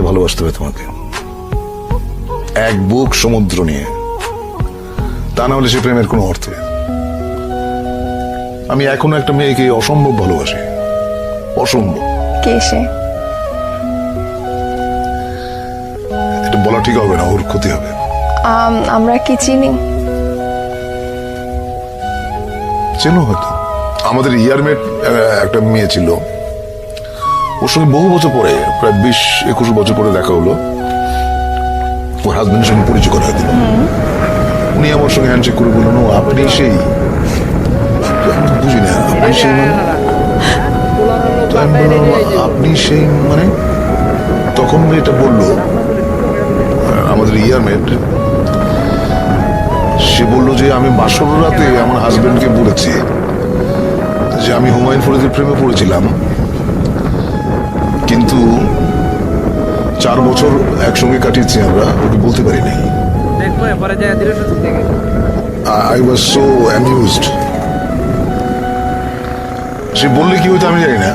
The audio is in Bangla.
ভালোবাসতে হবে তোমাকে এক বুক সমুদ্র নিয়ে, তা না হলে সে প্রেমের কোনো অর্থ নেই। আমি এখনো একটা মেয়েকে অসম্ভব ভালোবাসি, অসম্ভব। কে সে? এটা বলা ঠিক হবে না, ওর ক্ষতি হবে। আমরা কি চিনি? চেনো হয়তো। আমাদের ইয়ারমেট একটা মেয়ে ছিল, ওর সঙ্গে বহু বছর পরে, প্রায় 20-21 বছর পরে দেখা হলো। ওর হাজবেন্ডের সঙ্গে পরিচয় করা দিল। উনি আমার সঙ্গে হ্যান্ডশেক করে বললেন, ও আপনি সেই, বুঝি না আপনি সেই মানে? তো আমি বললাম আপনি সেই মানে? তখন মেয়েটা বললো, আমাদের ইয়ারমেট, সে বললো যে আমি বাসর রাতে আমার হাজবেন্ডকে বলেছি যে আমি হুমায়ুন ফরিদের প্রেমে পড়েছিলাম, কিন্তু 4 বছর একসঙ্গে কাটিয়েছি আমরা, ওকে বলতে পারি নাই। I was so amused. সে বললে কি হয়তো আমি জানি না।